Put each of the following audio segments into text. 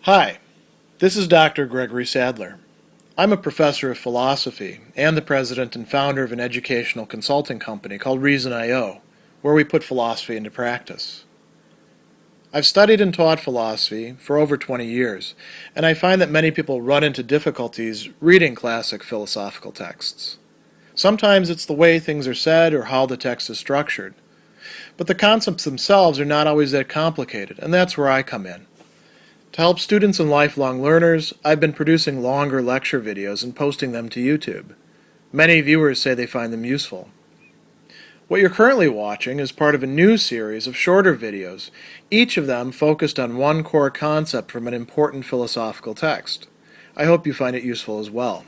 Hi, this is Dr. Gregory Sadler. I'm a professor of philosophy and the president and founder of an educational consulting company called Reason.io, where we put philosophy into practice. I've studied and taught philosophy for over 20 years, and I find that many people run into difficulties reading classic philosophical texts. Sometimes it's the way things are said or how the text is structured. But the concepts themselves are not always that complicated, and that's where I come in. To help students and lifelong learners, I've been producing longer lecture videos and posting them to YouTube. Many viewers say they find them useful. What you're currently watching is part of a new series of shorter videos, each of them focused on one core concept from an important philosophical text. I hope you find it useful as well.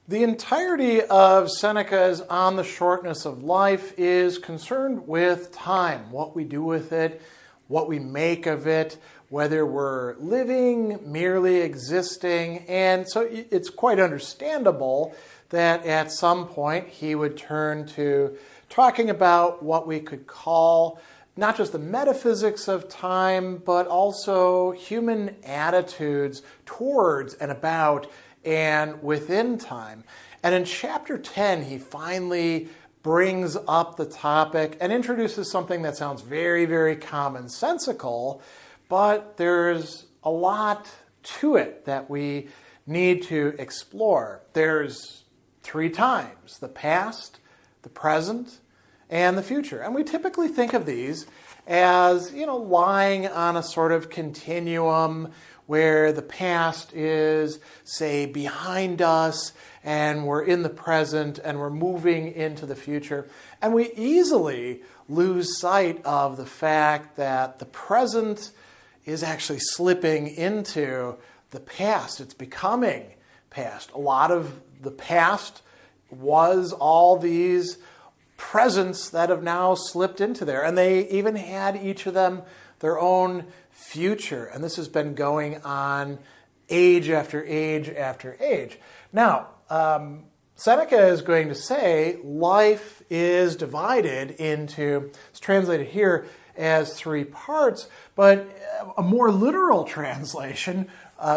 The entirety of Seneca's On the Shortness of Life is concerned with time, what we do with it, what we make of it, whether we're living, merely existing, and so it's quite understandable that at some point he would turn to talking about what we could call not just the metaphysics of time, but also human attitudes towards and about and within time. And in chapter 10, he finally brings up the topic and introduces something that sounds very, very commonsensical, but there's a lot to it that we need to explore. There's three times: the past, the present, and the future. And we typically think of these as, lying on a sort of continuum where the past is, say, behind us, and we're in the present, and we're moving into the future. And we easily lose sight of the fact that the present is actually slipping into the past. It's becoming past. A lot of the past was all these presents that have now slipped into there. And they even had, each of them, their own future. And this has been going on age after age after age. Now, Seneca is going to say life is divided into, it's translated here as three parts, but a more literal translation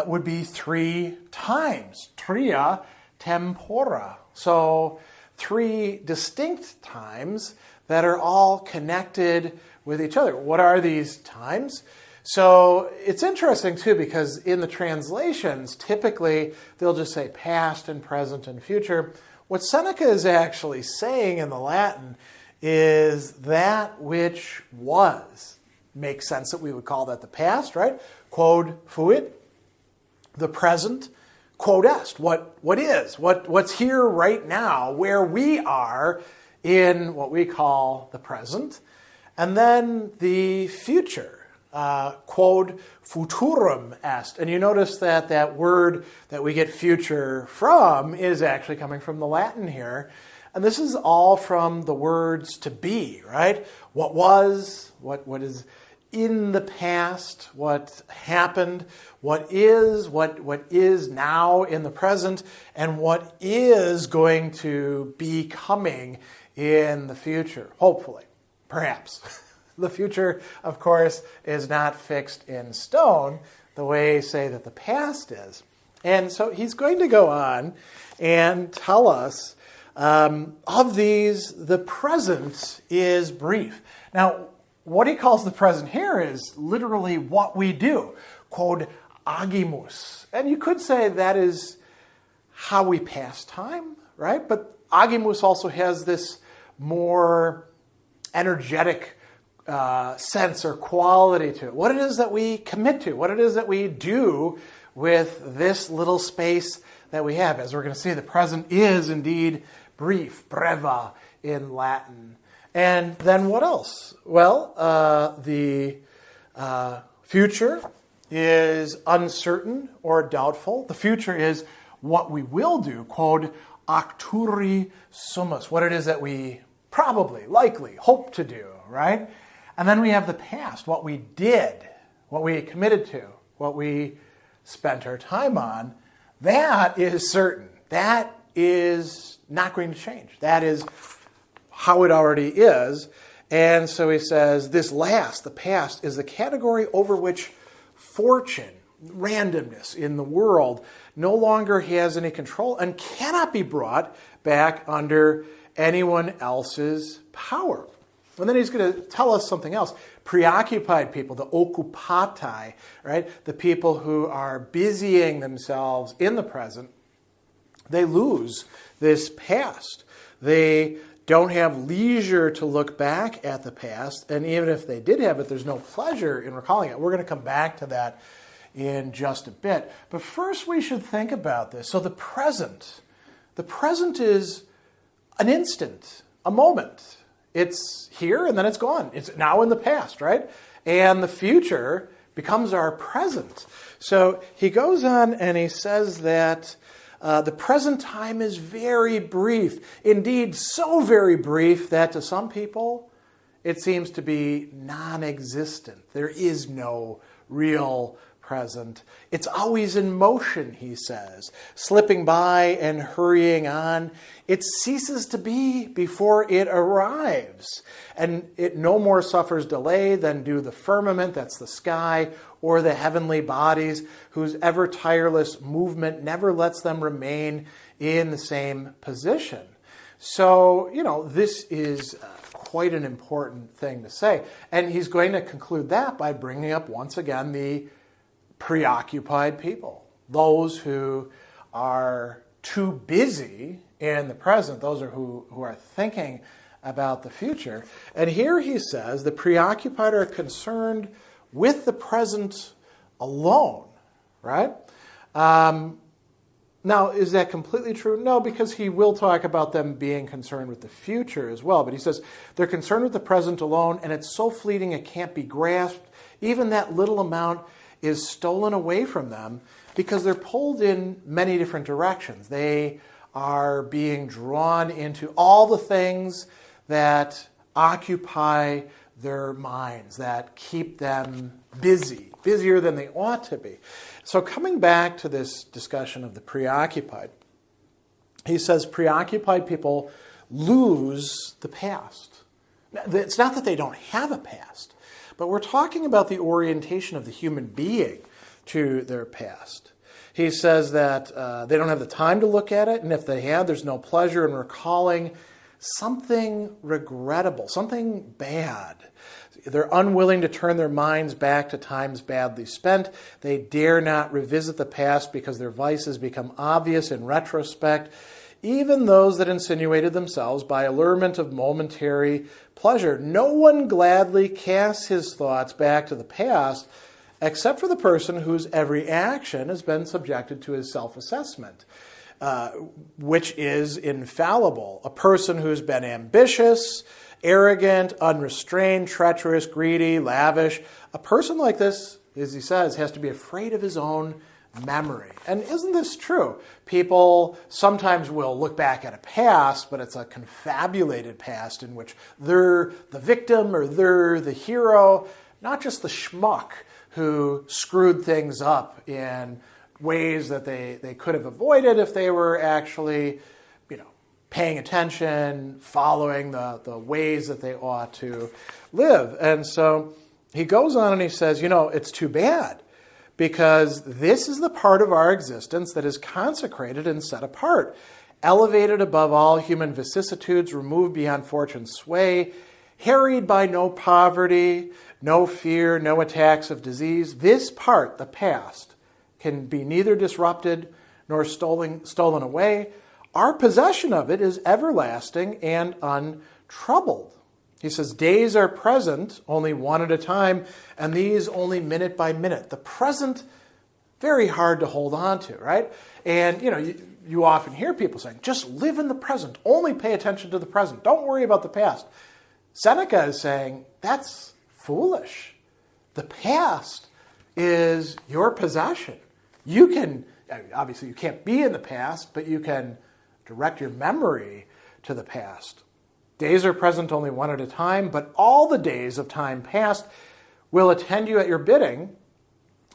would be three times, tria tempora. So three distinct times that are all connected with each other. What are these times? So it's interesting, too, because in the translations, typically they'll just say past and present and future. What Seneca is actually saying in the Latin is that which was. Makes sense that we would call that the past, right? Quod fuit. The present, quod est. What is? What's here right now, where we are in what we call the present. And then the future. Quod futurum est. And you notice that that word that we get future from is actually coming from the Latin here. And this is all from the words to be, right? What was, what is in the past, what happened, what is now in the present, and what is going to be coming in the future, hopefully, perhaps. The future, of course, is not fixed in stone the way, say, that the past is. And so he's going to go on and tell us of these, the present is brief. Now, what he calls the present here is literally what we do, quod agimus. And you could say that is how we pass time, right? But agimus also has this more energetic sense or quality to it. What it is that we commit to, what it is that we do with this little space that we have. As we're going to see, the present is indeed brief, breva in Latin. And then what else? Well, the future is uncertain or doubtful. The future is what we will do, quod acturi sumus, what it is that we probably, likely, hope to do, right? And then we have the past, what we did, what we committed to, what we spent our time on. That is certain. That is not going to change. That is how it already is. And so he says, this last, the past, is the category over which fortune, randomness in the world no longer has any control and cannot be brought back under anyone else's power. And then he's going to tell us something else. Preoccupied people, the occupati, right? The people who are busying themselves in the present, they lose this past. They don't have leisure to look back at the past, and even if they did have it, there's no pleasure in recalling it. We're going to come back to that in just a bit. But first we should think about this. So the present is an instant, a moment. It's here and then it's gone. It's now in the past, right? And the future becomes our present. So he goes on and he says that the present time is very brief. Indeed, so very brief that to some people it seems to be non-existent. There is no real present. It's always in motion, he says, slipping by and hurrying on. It ceases to be before it arrives, and it no more suffers delay than do the firmament, that's the sky, or the heavenly bodies, whose ever tireless movement never lets them remain in the same position. So, this is quite an important thing to say. And he's going to conclude that by bringing up once again the preoccupied people, those who are too busy in the present, those who are thinking about the future. And here he says the preoccupied are concerned with the present alone, right? Now, is that completely true? No, because he will talk about them being concerned with the future as well. But he says they're concerned with the present alone, and it's so fleeting it can't be grasped. Even that little amount is stolen away from them because they're pulled in many different directions. They are being drawn into all the things that occupy their minds, that keep them busy, busier than they ought to be. So coming back to this discussion of the preoccupied, he says preoccupied people lose the past. It's not that they don't have a past, but we're talking about the orientation of the human being to their past. He says that they don't have the time to look at it, and if they had, there's no pleasure in recalling something regrettable, something bad. They're unwilling to turn their minds back to times badly spent. They dare not revisit the past because their vices become obvious in retrospect. Even those that insinuated themselves by allurement of momentary pleasure. No one gladly casts his thoughts back to the past except for the person whose every action has been subjected to his self-assessment, which is infallible. A person who's been ambitious, arrogant, unrestrained, treacherous, greedy, lavish. A person like this, as he says, has to be afraid of his own memory. And isn't this true? People sometimes will look back at a past, but it's a confabulated past in which they're the victim or they're the hero, not just the schmuck who screwed things up in ways that they could have avoided if they were actually, paying attention, following the ways that they ought to live. And so he goes on and he says, it's too bad, because this is the part of our existence that is consecrated and set apart, elevated above all human vicissitudes, removed beyond fortune's sway, harried by no poverty, no fear, no attacks of disease. This part, the past, can be neither disrupted nor stolen away. Our possession of it is everlasting and untroubled. He says, days are present, only one at a time, and these only minute by minute. The present, very hard to hold on to, right? And, you often hear people saying, just live in the present. Only pay attention to the present. Don't worry about the past. Seneca is saying, that's foolish. The past is your possession. Obviously you can't be in the past, but you can direct your memory to the past. Days are present only one at a time, but all the days of time past will attend you at your bidding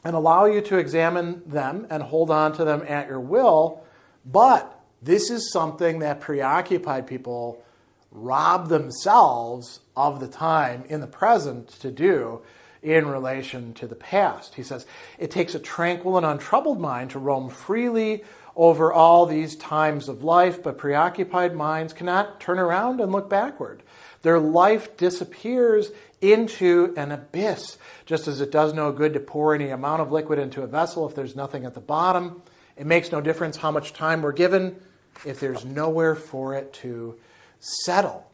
and allow you to examine them and hold on to them at your will. But this is something that preoccupied people rob themselves of the time in the present to do in relation to the past. He says, it takes a tranquil and untroubled mind to roam freely over all these times of life, but preoccupied minds cannot turn around and look backward. Their life disappears into an abyss, just as it does no good to pour any amount of liquid into a vessel if there's nothing at the bottom. It makes no difference how much time we're given if there's nowhere for it to settle.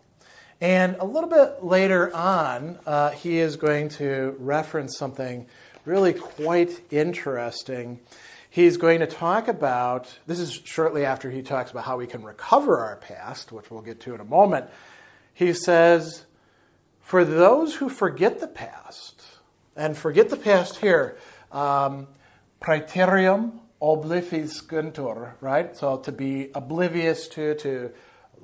And a little bit later on, he is going to reference something really quite interesting. He's going to talk about, this is shortly after he talks about how we can recover our past, which we'll get to in a moment. He says, for those who forget the past, and forget the past here, praeterium obliviscentur, right? So to be oblivious to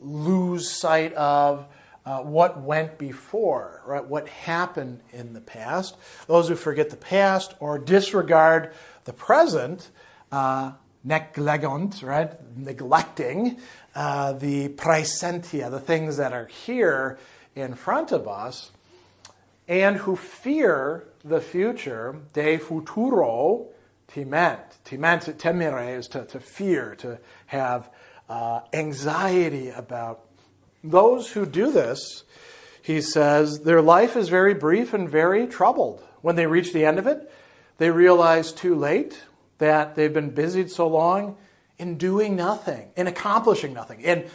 lose sight of what went before, right? What happened in the past. Those who forget the past or disregard the present, neglegunt, right? Neglecting the praesentia, the things that are here in front of us, and who fear the future, de futuro timent. Temere is to fear, to have anxiety about. Those who do this, he says, their life is very brief and very troubled. When they reach the end of it, they realize too late that they've been busied so long in doing nothing, in accomplishing nothing, in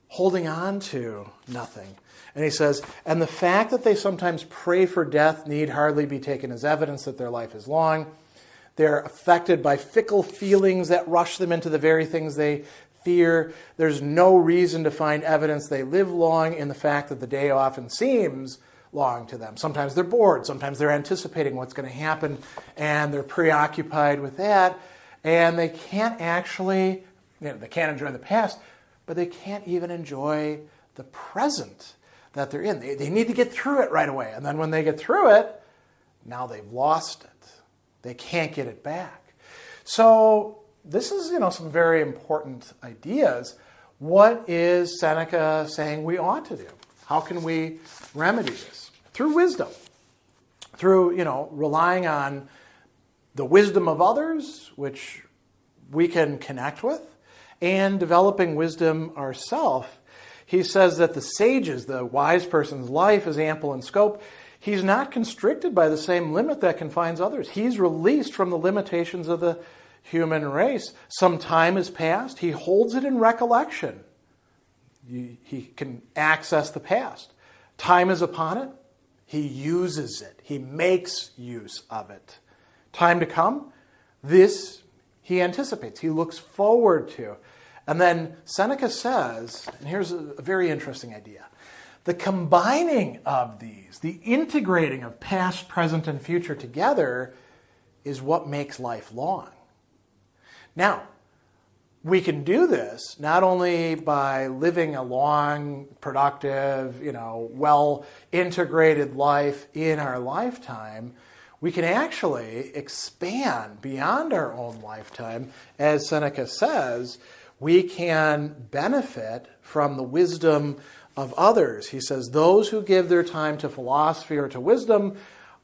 holding on to nothing. And he says, and the fact that they sometimes pray for death need hardly be taken as evidence that their life is long. They're affected by fickle feelings that rush them into the very things they fear. There's no reason to find evidence they live long in the fact that the day often seems long to them. Sometimes they're bored. Sometimes they're anticipating what's going to happen, and they're preoccupied with that. And they can't actually, they can't enjoy the past, but they can't even enjoy the present that they're in. They need to get through it right away. And then when they get through it, now they've lost it. They can't get it back. So this is, some very important ideas. What is Seneca saying we ought to do? How can we remedy this? Through wisdom. Through, relying on the wisdom of others, which we can connect with, and developing wisdom ourselves. He says that the sage's, the wise person's life is ample in scope. He's not constricted by the same limit that confines others. He's released from the limitations of the human race. Some time has passed. He holds it in recollection. He can access the past. Time is upon it. He uses it. He makes use of it. Time to come, this he anticipates. He looks forward to. And then Seneca says, and here's a very interesting idea, the combining of these, the integrating of past, present, and future together is what makes life long. Now, we can do this not only by living a long, productive, well-integrated life in our lifetime. We can actually expand beyond our own lifetime. As Seneca says, we can benefit from the wisdom of others. He says, those who give their time to philosophy or to wisdom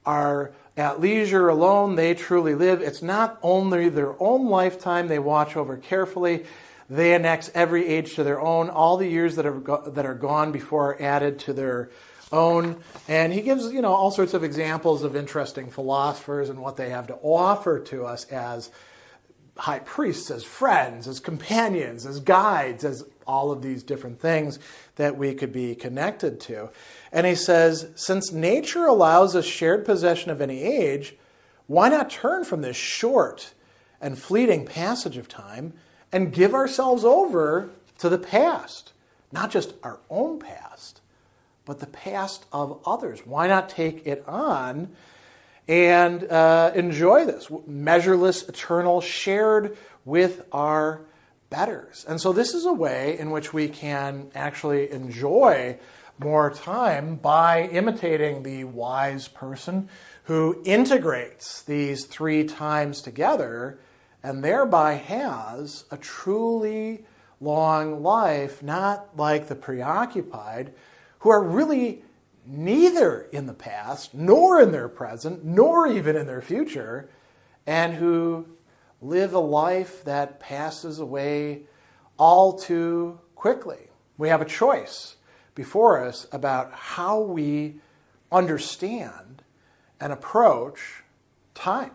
are at leisure alone, they truly live. It's not only their own lifetime they watch over carefully. They annex every age to their own. All the years that are gone before are added to their own. And he gives, all sorts of examples of interesting philosophers and what they have to offer to us as high priests, as friends, as companions, as guides, as all of these different things that we could be connected to. And he says, since nature allows us shared possession of any age, why not turn from this short and fleeting passage of time and give ourselves over to the past? Not just our own past, but the past of others. Why not take it on and enjoy this measureless, eternal, shared with our betters? And so this is a way in which we can actually enjoy more time by imitating the wise person who integrates these three times together and thereby has a truly long life, not like the preoccupied, who are really neither in the past, nor in their present, nor even in their future, and who live a life that passes away all too quickly. We have a choice before us about how we understand and approach time.